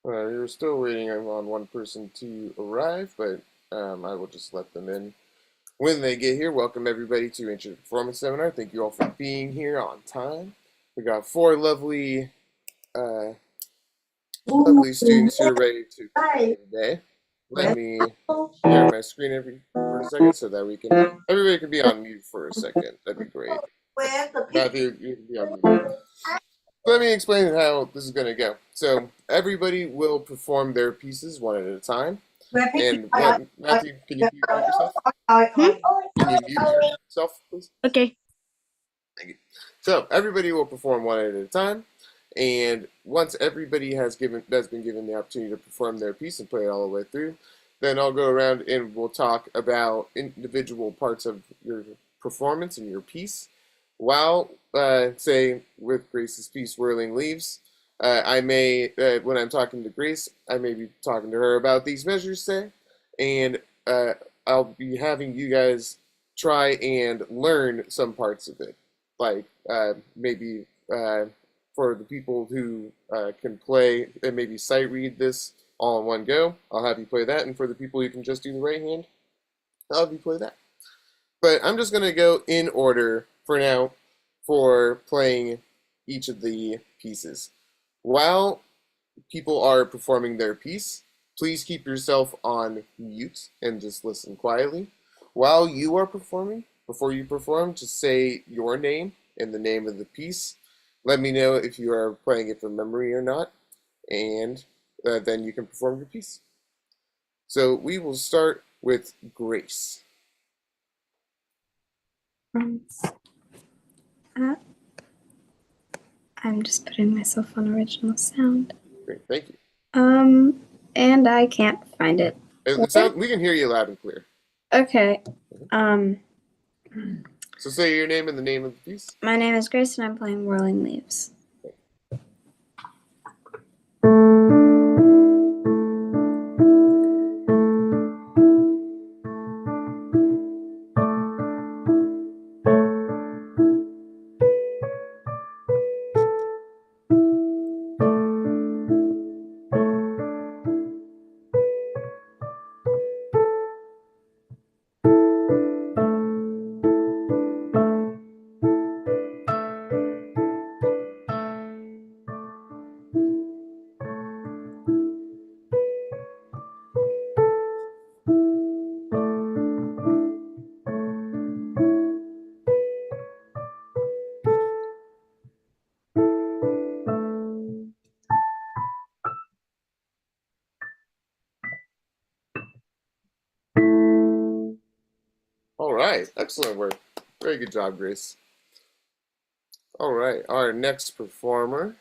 We were still waiting on one person to arrive, but I will just let them in when they get here. Welcome everybody to Introductory Performance Seminar. Thank you all for being here on time. We got four uh, lovely students here ready to perform today. Let me share my screen for a second so that everybody can be on mute for a second. That'd be great. Matthew, you can be on mute. Let me explain how this is going to go. So everybody will perform their pieces one at a time. And Matthew, can you mute yourself? Can you mute yourself, please? Okay. Thank you. So everybody will perform one at a time. And once everybody has been given the opportunity to perform their piece and play it all the way through, then I'll go around and we'll talk about individual parts of your performance and your piece. While, say, with Grace's piece, Whirling Leaves, I may, when I'm talking to Grace, I may be talking to her about these measures, say, and I'll be having you guys try and learn some parts of it. Like, maybe for the people who can play and maybe sight read this all in one go, I'll have you play that. And for the people who can just do the right hand, I'll have you play that. But I'm just going to go in order for now for playing each of the pieces. While people are performing their piece, please keep yourself on mute and just listen quietly. While you are performing, before you perform, just say your name and the name of the piece. Let me know if you are playing it from memory or not, and then you can perform your piece. So we will start with Grace. I'm just putting myself on original sound. Great, thank you. And I can't find it. We can hear you loud and clear. Okay. So say your name and the name of the piece. My name is Grace, and I'm playing Whirling Leaves. All right, excellent work. Very good job, Grace. All right, our next performer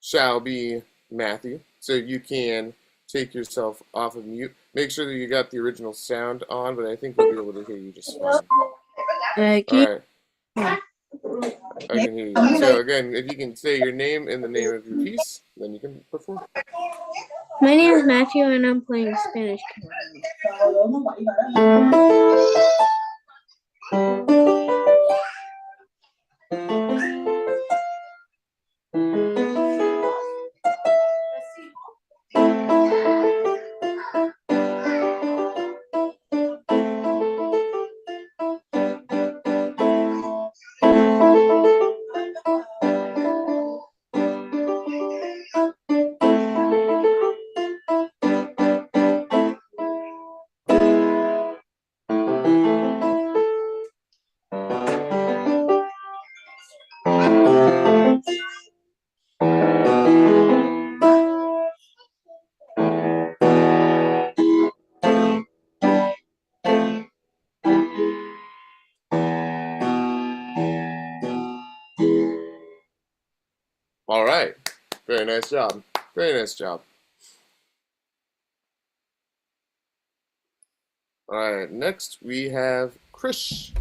shall be Matthew. So you can take yourself off of mute. Make sure that you got the original sound on, but I think we'll be able to hear you just fine. All right. I can hear you. So again, if you can say your name and the name of your piece, then you can perform. My name is Matthew, and I'm playing Spanish. All right. Very nice job. Very nice job. All right. Next, we have Krish.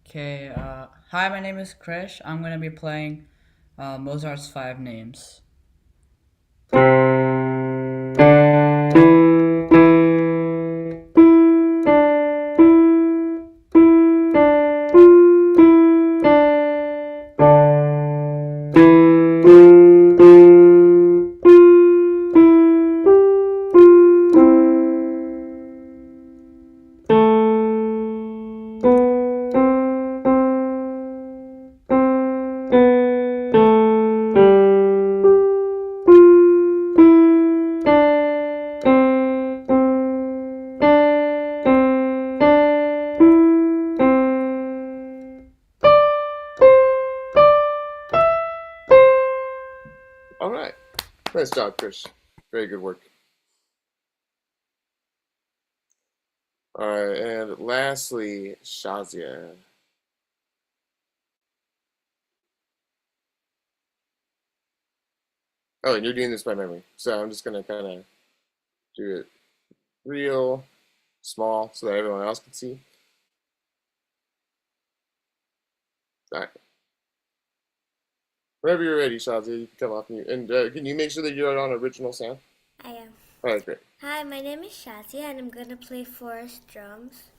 Okay, hi, my name is Krish. I'm going to be playing Mozart's Five Names. Nice job, Krish. Very good work. All right, and lastly, Shazia. Oh, and you're doing this by memory, so I'm just gonna kind of do it real small so that everyone else can see. All right. Whenever you're ready, Shazia, you can come off mute. And can you make sure that you're on original sound? I am. All right, great. Hi, my name is Shazia and I'm going to play forest drums.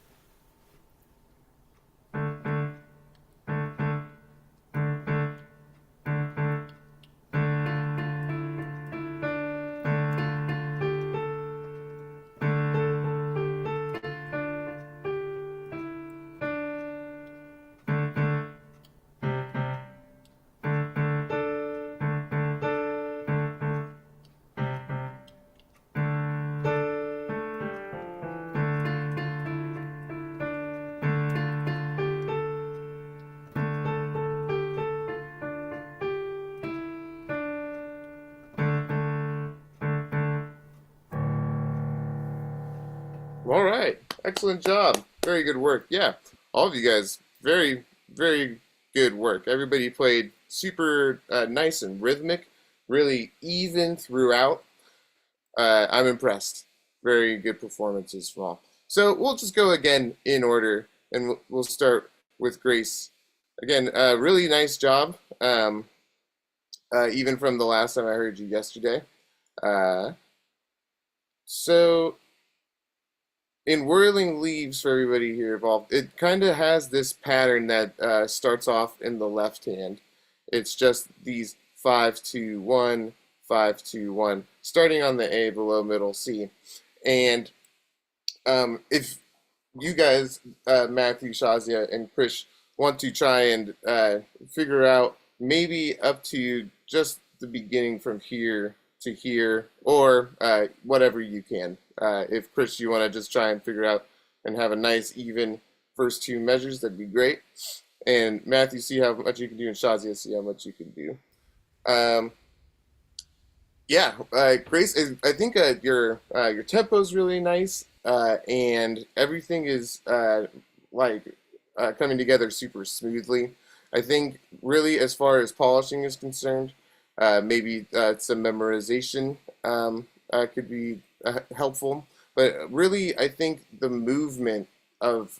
All right. Excellent job. Very good work. Yeah. All of you guys, very, very good work. Everybody played super nice and rhythmic, really even throughout. I'm impressed. Very good performances from all. So we'll just go again in order, and we'll start with Grace. Again, really nice job, even from the last time I heard you yesterday. Uh, so in Whirling Leaves, for everybody here involved, it kind of has this pattern that starts off in the left hand. It's just these 5-2-1, 5-2-1, starting on the A below middle C. And if you guys, Matthew, Shazia, and Krish, want to try and figure out maybe up to just the beginning from here to here, or whatever you can. If Krish, you want to just try and figure out and have a nice even first two measures, that'd be great. And Matthew, see how much you can do, and Shazia, see how much you can do. Um, yeah, Grace, I think your tempo is really nice, and everything is like coming together super smoothly. I think really, as far as polishing is concerned, maybe some memorization could be helpful. But really, I think the movement of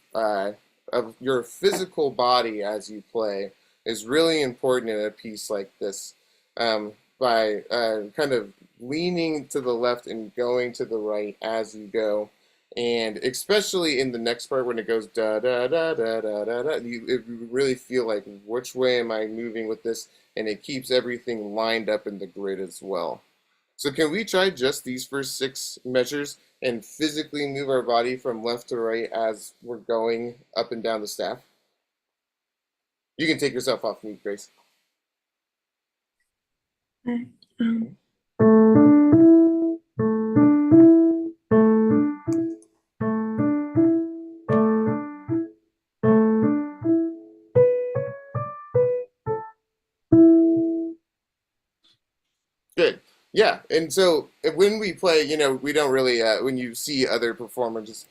your physical body as you play is really important in a piece like this. By kind of leaning to the left and going to the right as you go. And especially in the next part when it goes da da da da da da da, you really feel like which way am I moving with this, and it keeps everything lined up in the grid as well. So can we try just these first six measures and physically move our body from left to right as we're going up and down the staff? You can take yourself off mute, Grace. Um, Good. Yeah, and so when we play, we don't really. When you see other performers,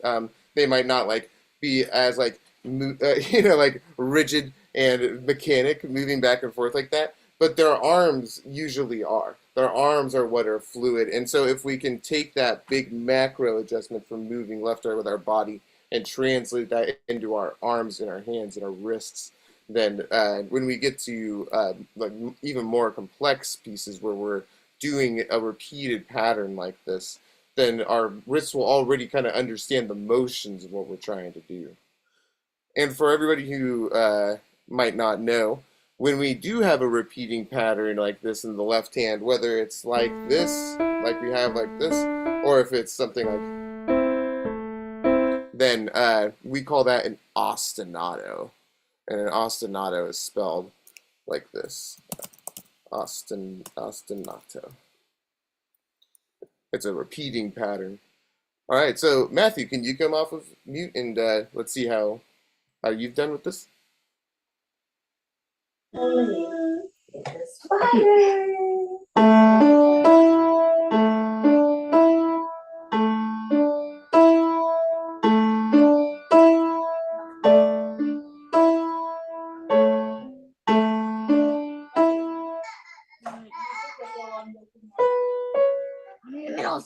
they might not like be as like like rigid and mechanic, moving back and forth like that. But their arms usually are. Their arms are what are fluid, and so if we can take that big macro adjustment from moving left or right with our body and translate that into our arms and our hands and our wrists, then when we get to like even more complex pieces where we're doing a repeated pattern like this, then our wrists will already kind of understand the motions of what we're trying to do. And for everybody who might not know, when we do have a repeating pattern like this in the left hand, whether it's like this, like we have like this, or if it's something like, then we call that an ostinato. And an ostinato is spelled like this. Ostinato. It's a repeating pattern. All right, so Matthew, can you come off of mute and let's see how you've done with this? Spider.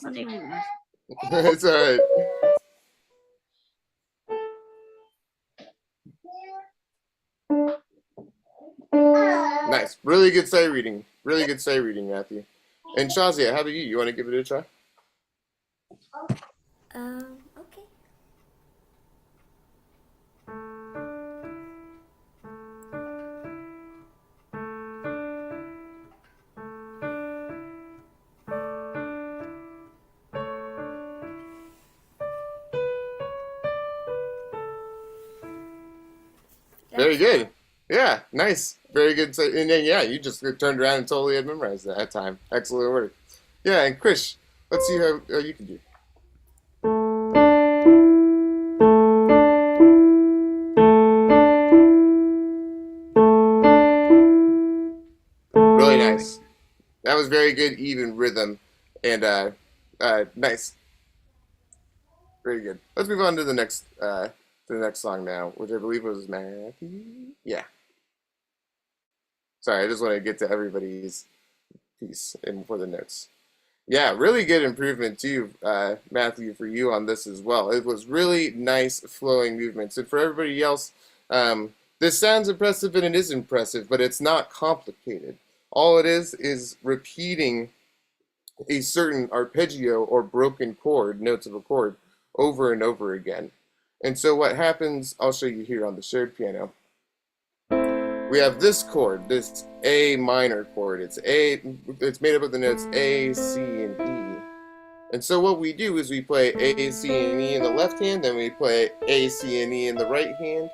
It's all right. Nice. Really good sight reading. Really good sight reading, Matthew. And Shazia, how about you? You want to give it a try? Okay. Very That's good. all. Yeah, nice. Very good. And then, yeah, you just turned around and totally had memorized that time. Excellent work. Yeah, and Krish, let's see how you can do. Really nice. That was very good, even rhythm, and nice. Very good. Let's move on to the next song now, which I believe was Matthew. Yeah. Sorry, I just want to get to everybody's piece and for the notes. Yeah, really good improvement too, Matthew, for you on this as well. It was really nice flowing movements, and for everybody else, this sounds impressive and it is impressive, but it's not complicated. All it is repeating a certain arpeggio or broken chord, notes of a chord, over and over again. And so what happens, I'll show you here on the shared piano. We have this chord, this A minor chord. It's made up of the notes A, C, and E. And so what we do is we play A, C, and E in the left hand, then we play A, C, and E in the right hand.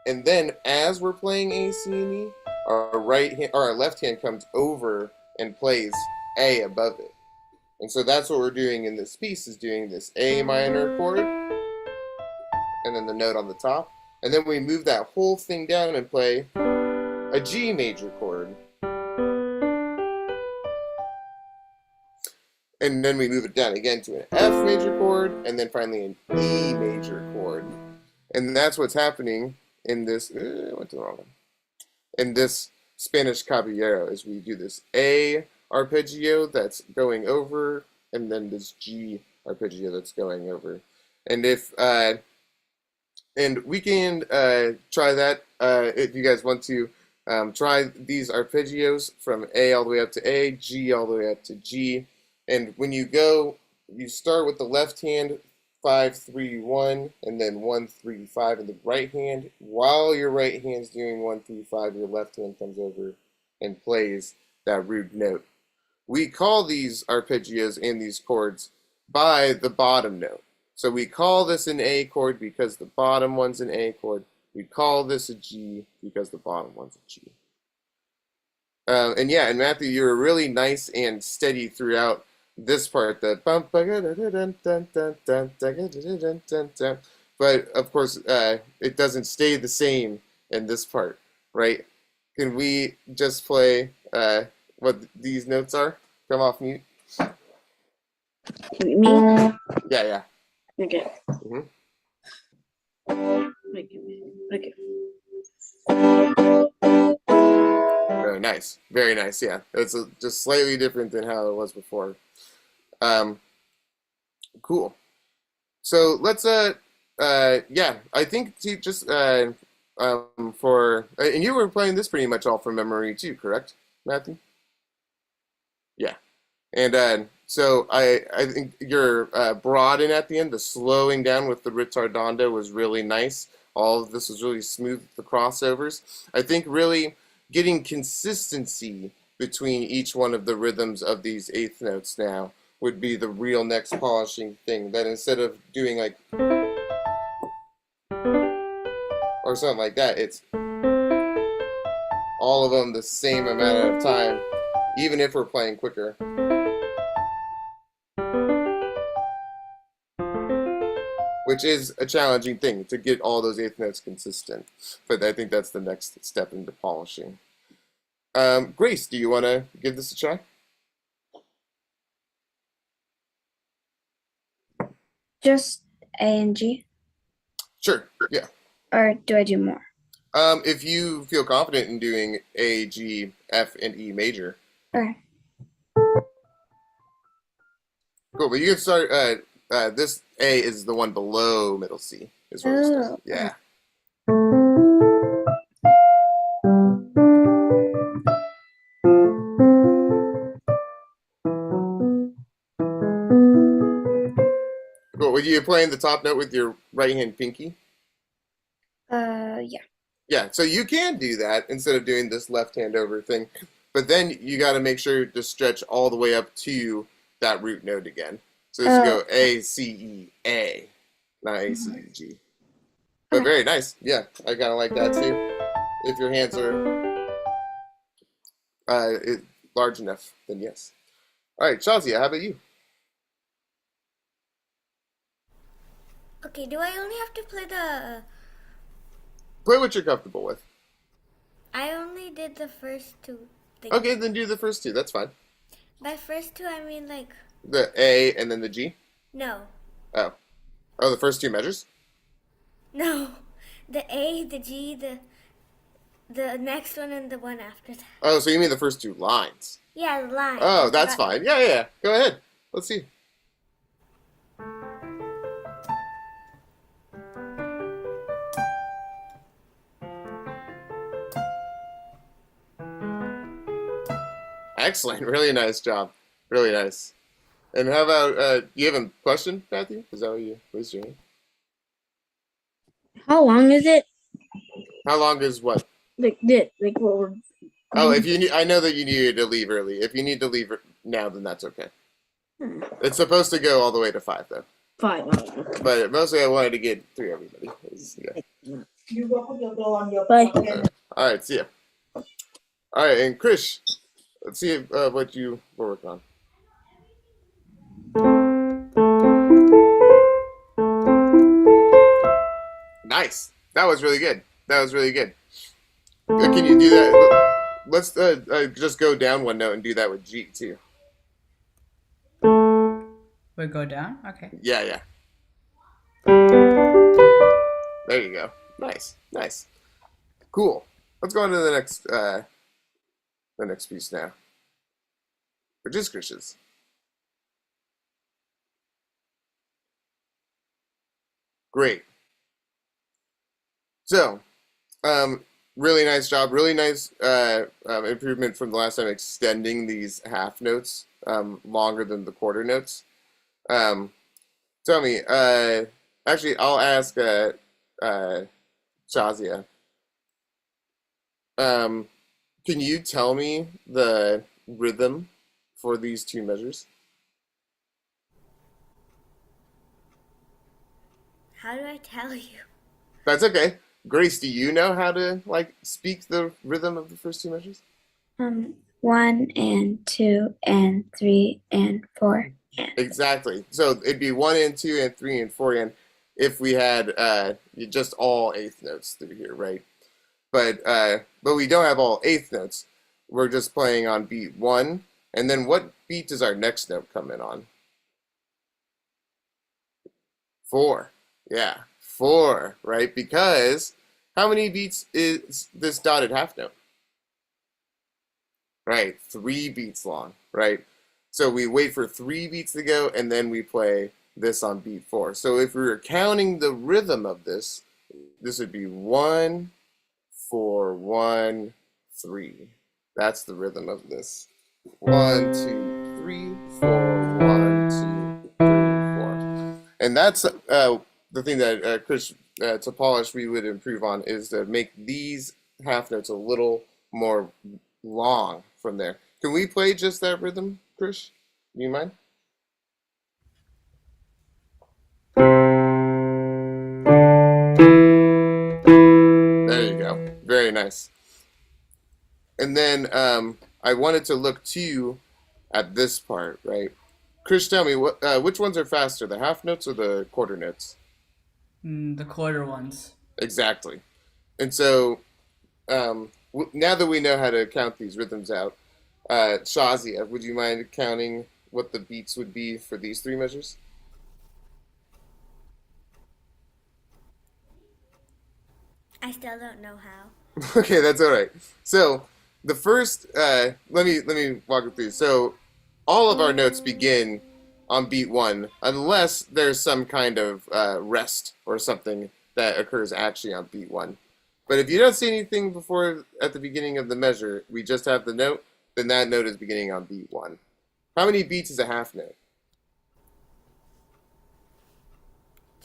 And then as we're playing A, C, and E, our left hand comes over and plays A above it. And so that's what we're doing in this piece, is doing this A minor chord, and then the note on the top. And then we move that whole thing down and play a G major chord. And then we move it down again to an F major chord, and then finally an E major chord. And that's what's happening in this, what's the wrong one? In this Spanish caballero, is we do this A arpeggio that's going over, and then this G arpeggio that's going over. And and we can try that if you guys want to try these arpeggios from A all the way up to A, G all the way up to G. And when you go, you start with the left hand 5, 3, 1, and then 1, 3, 5 in the right hand. While your right hand's doing 1, 3, 5, your left hand comes over and plays that rude note. We call these arpeggios and these chords by the bottom note. So we call this an A chord because the bottom one's an A chord. We call this a G because the bottom one's a G. And yeah, and Matthew, you were really nice and steady throughout this part. The but of course, it doesn't stay the same in this part, right? Can we just play what these notes are? Come off mute. Me? Yeah, yeah. Okay. Mhm. Okay. Very nice. Very nice. Yeah, it's just slightly different than how it was before. Um, cool. So let's yeah, I think to just for and you were playing this pretty much all from memory too, correct, Matthew? Yeah. And so I think your broaden at the end, the slowing down with the ritardando was really nice. All of this was really smooth with the crossovers. I think really getting consistency between each one of the rhythms of these eighth notes now would be the real next polishing thing. That instead of doing like or something like that, it's all of them the same amount of time, even if we're playing quicker. Which is a challenging thing to get all those eighth notes consistent. But I think that's the next step into polishing. Grace, do you want to give this a try? Just A and G? Sure, yeah. Or do I do more? If you feel confident in doing A, G, F, and E major. Okay. Cool, but you can start. This A is the one below middle C. Is where we start. Oh, Yeah. Cool. Were you playing the top note with your right hand pinky? yeah. Yeah. So you can do that instead of doing this left hand over thing, but then you got to make sure to stretch all the way up to that root note again. So this would go A C E A, not A C E G. But Okay. very nice. Yeah, I kind of like that too. If your hands are it, large enough, then yes. All right, Shazia, how about you? Okay, do I only have to play the... Play what you're comfortable with. I only did the first two things. Okay, then do the first two. That's fine. By first two, I mean like... The A and then the G. No. Oh, the first two measures. No. The A, the G, the next one, and the one after that. Oh, so you mean the first two lines? Yeah, the line. Oh, that's fine. Yeah, yeah. Go ahead. Let's see. Excellent. Really nice job. Really nice. And how about you have a question, Matthew? Is that what you was doing? How long is it? How long is what? Like what we're. Oh, if you need, I know that you needed to leave early. If you need to leave now, then that's okay. It's supposed to go all the way to 5, though. 5. But mostly I wanted to get through everybody. Yeah. Bye. All right, see ya. All right, and Krish, let's see what you were working on. Nice. That was really good. That was really good. Can you do that? Let's just go down one note and do that with G too. We go down? Okay. Yeah, yeah. There you go. Nice, nice, cool. Let's go on to the next piece now, which is Krish's. Great. So, really nice job. Really nice improvement from the last time, extending these half notes longer than the quarter notes. Tell me, actually, I'll ask Shazia. Can you tell me the rhythm for these two measures? How do I tell you? That's okay. Grace, do you know how to like speak the rhythm of the first two measures? 1 and 2 and 3 and 4. Exactly. So it'd be 1 and 2 and 3 and 4 and if we had just all eighth notes through here, right? But we don't have all eighth notes. We're just playing on beat 1, and then what beat does our next note come in on? 4. Yeah, 4, right? Because how many beats is this dotted half note? Right, 3 beats long, right? So we wait for 3 beats to go, and then we play this on beat 4. So if we were counting the rhythm of this, this would be 1, 4, 1, 3. That's the rhythm of this. 1, 2, 3, 4, 1, 2, 3, 4. And that's the thing that Chris, to polish, we would improve on is to make these half notes a little more long from there. Can we play just that rhythm, Chris? Do you mind? There you go. Very nice. And then I wanted to look too at this part, right? Chris, tell me, which ones are faster, the half notes or the quarter notes? The quarter ones. Exactly. And so now that we know how to count these rhythms out, Shazia, would you mind counting what the beats would be for these 3 measures? I still don't know how. Okay, that's all right. So the first, let me walk it through. So all of our notes begin on beat 1, unless there's some kind of rest or something that occurs actually on beat 1. But if you don't see anything before at the beginning of the measure, we just have the note, then that note is beginning on beat 1. How many beats is a half note?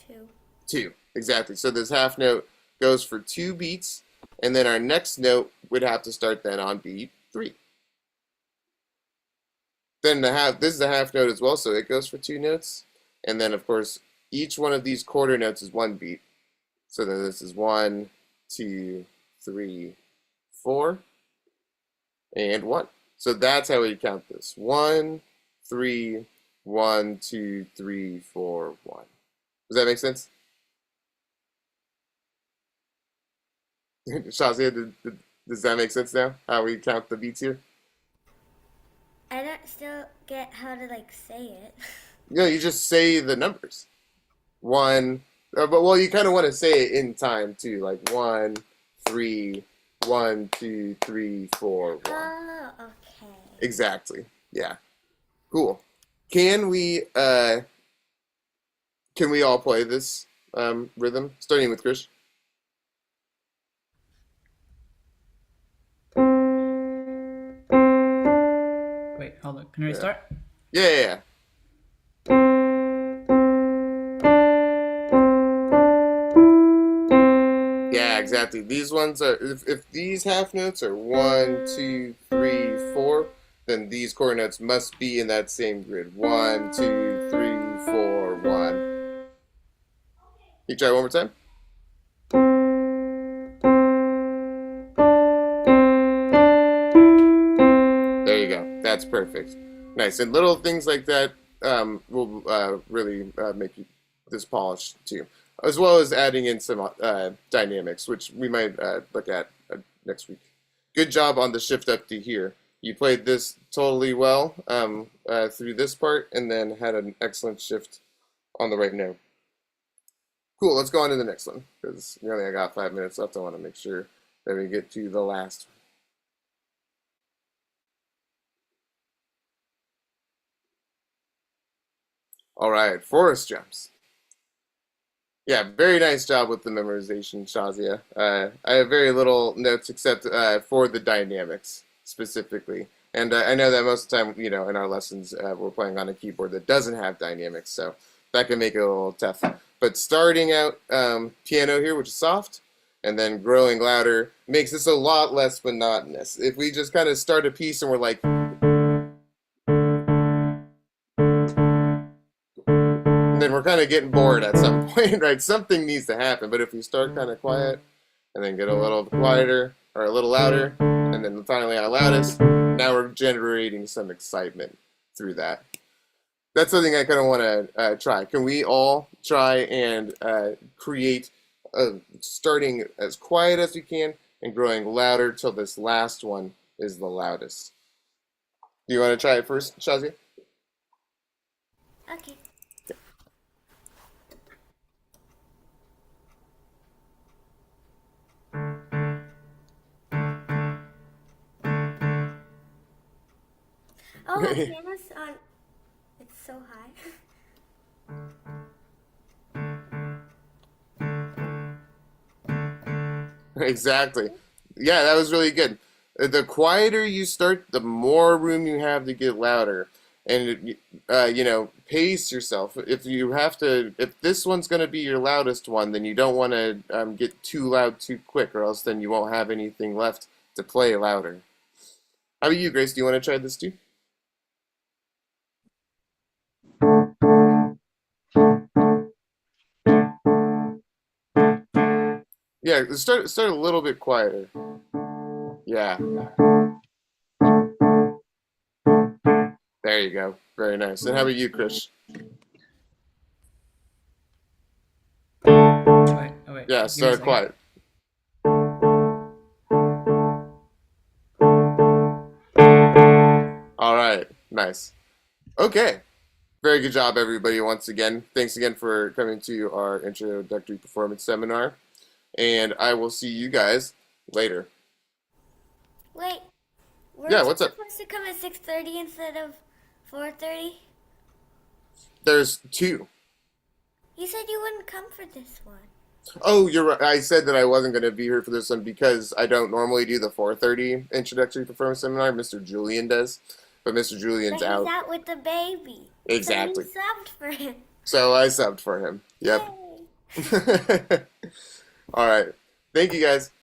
2. 2, exactly. So this half note goes for 2 beats, and then our next note would have to start then on beat 3. Then this is a half note as well, so it goes for 2 notes. And then, of course, each one of these quarter notes is 1 beat. So then this is 1, 2, 3, 4, and 1. So that's how we count this. 1, 3, 1, 2, 3, 4, 1. Does that make sense? Shazia, does that make sense now? How we count the beats here? I don't still get how to like say it. No, you just say the numbers. 1, but well, you kind of want to say it in time too, like 1, 3, 1, 2, 3, 4, 1. Oh, okay. Exactly. Yeah. Cool. Can we all play this rhythm, starting with Krish? Wait, hold on. Can we Yeah. restart? Yeah. Yeah, exactly. These ones are if these half notes are 1, 2, 3, 4, then these quarter notes must be in that same grid. 1, 2, 3, 4, 1. Can you try one more time? There you go. That's perfect. Nice. And little things like that will really make this polished too, as well as adding in some dynamics, which we might look at next week. Good job on the shift up to here. You played this totally well through this part, and then had an excellent shift on the right note. Cool. Let's go on to the next one because we only got 5 minutes left. I want to make sure that we get to the last one. All right, forest jumps. Yeah, very nice job with the memorization, Shazia. I have very little notes except for the dynamics specifically. And I know that most of the time, in our lessons, we're playing on a keyboard that doesn't have dynamics, so that can make it a little tough. But starting out piano here, which is soft, and then growing louder, makes this a lot less monotonous. If we just kind of start a piece and we're like, then we're kind of getting bored at some point, right? Something needs to happen. But if we start kind of quiet and then get a little quieter or a little louder, and then finally our loudest, now we're generating some excitement through that. That's something I kind of want to try. Can we all try and create starting as quiet as we can and growing louder till this last one is the loudest? Do you want to try it first, Shazia? Okay. Oh, my piano's on. It's so high. Exactly. Yeah, that was really good. The quieter you start, the more room you have to get louder. And pace yourself. If this one's going to be your loudest one, then you don't want to get too loud too quick, or else then you won't have anything left to play louder. How about you, Grace? Do you want to try this too? Yeah, start a little bit quieter. Yeah, there you go. Very nice. And how about you, Chris? Wait. Yeah, Give me a start second. quiet. All right, nice. Okay, very good job, everybody. Once again, thanks again for coming to our introductory performance seminar, and I will see you guys later. Wait, Yeah, weren't you what's up? supposed to come at 6:30 instead of 4:30? There's two. You said you wouldn't come for this one. Oh, you're right. I said that I wasn't going to be here for this one because I don't normally do the 4:30 introductory performance seminar. Mr. Julian does, but Mr. Julian's But he's out. out with the baby. Exactly. So you subbed for him. So I subbed for him. Yep. Yay. All right. Thank you guys.